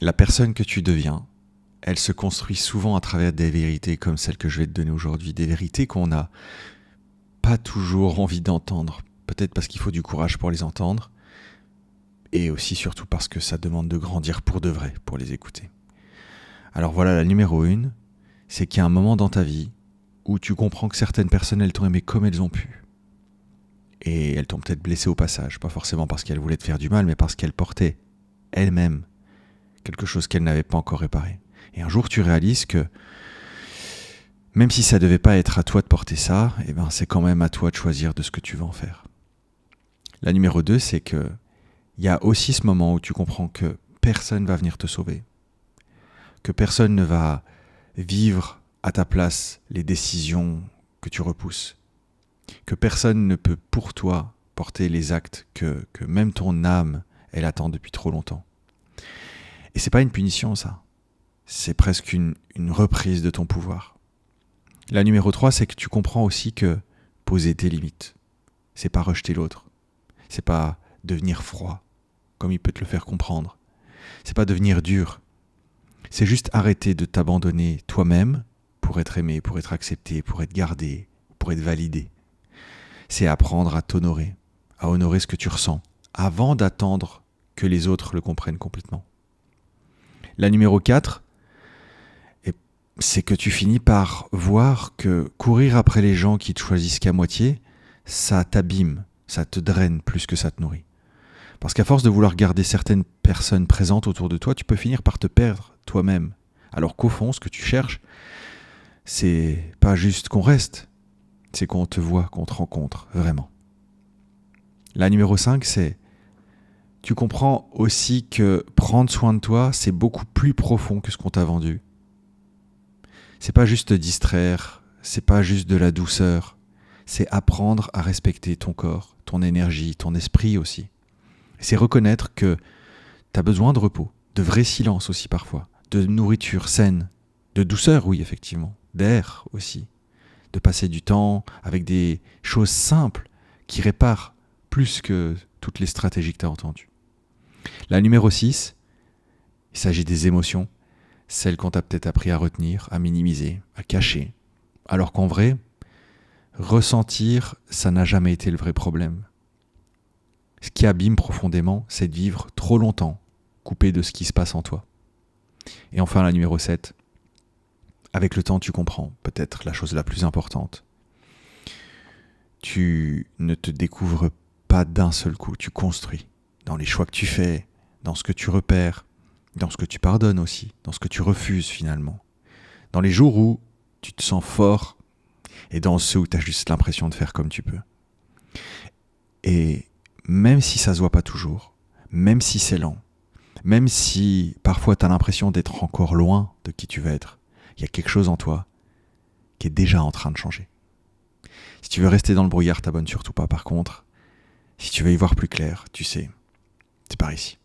La personne que tu deviens, elle se construit souvent à travers des vérités comme celles que je vais te donner aujourd'hui, des vérités qu'on n'a pas toujours envie d'entendre, peut-être parce qu'il faut du courage pour les entendre, et aussi surtout parce que ça demande de grandir pour de vrai, pour les écouter. Alors voilà, la numéro 1, c'est qu'il y a un moment dans ta vie où tu comprends que certaines personnes, elles t'ont aimé comme elles ont pu. Et elles t'ont peut-être blessé au passage, pas forcément parce qu'elles voulaient te faire du mal, mais parce qu'elles portaient elles-mêmes quelque chose qu'elles n'avaient pas encore réparé. Et un jour, tu réalises que même si ça ne devait pas être à toi de porter ça, eh ben, c'est quand même à toi de choisir de ce que tu veux en faire. La numéro 2, c'est que il y a aussi ce moment où tu comprends que personne ne va venir te sauver, que personne ne va vivre à ta place les décisions que tu repousses, que personne ne peut pour toi porter les actes que même ton âme, elle attend depuis trop longtemps. Et c'est pas une punition, ça. C'est presque une reprise de ton pouvoir. La numéro 3, c'est que tu comprends aussi que poser tes limites, c'est pas rejeter l'autre. C'est pas devenir froid, comme il peut te le faire comprendre. C'est pas devenir dur. C'est juste arrêter de t'abandonner toi-même pour être aimé, pour être accepté, pour être gardé, pour être validé. C'est apprendre à t'honorer, à honorer ce que tu ressens, avant d'attendre que les autres le comprennent complètement. La numéro 4, c'est que tu finis par voir que courir après les gens qui te choisissent qu'à moitié, ça t'abîme, ça te draine plus que ça te nourrit. Parce qu'à force de vouloir garder certaines personnes présentes autour de toi, tu peux finir par te perdre toi-même. Alors qu'au fond, ce que tu cherches, c'est pas juste qu'on reste, c'est qu'on te voit, qu'on te rencontre, vraiment. La numéro 5, c'est tu comprends aussi que prendre soin de toi, c'est beaucoup plus profond que ce qu'on t'a vendu. C'est pas juste te distraire, c'est pas juste de la douceur, c'est apprendre à respecter ton corps, ton énergie, ton esprit aussi. C'est reconnaître que tu as besoin de repos, de vrai silence aussi parfois, de nourriture saine, de douceur, oui, effectivement, d'air aussi, de passer du temps avec des choses simples qui réparent plus que toutes les stratégies que tu as entendues. La numéro 6, il s'agit des émotions, celles qu'on t'a peut-être appris à retenir, à minimiser, à cacher, alors qu'en vrai, ressentir, ça n'a jamais été le vrai problème. Ce qui abîme profondément, c'est de vivre trop longtemps, coupé de ce qui se passe en toi. Et enfin, la numéro 7, avec le temps, tu comprends peut-être la chose la plus importante. Tu ne te découvres pas d'un seul coup, tu construis dans les choix que tu fais, dans ce que tu repères, dans ce que tu pardonnes aussi, dans ce que tu refuses finalement. Dans les jours où tu te sens fort et dans ceux où tu as juste l'impression de faire comme tu peux. Et même si ça se voit pas toujours, même si c'est lent, même si parfois tu as l'impression d'être encore loin de qui tu veux être, il y a quelque chose en toi qui est déjà en train de changer. Si tu veux rester dans le brouillard, t'abonnes surtout pas. Par contre, si tu veux y voir plus clair, tu sais, c'est par ici.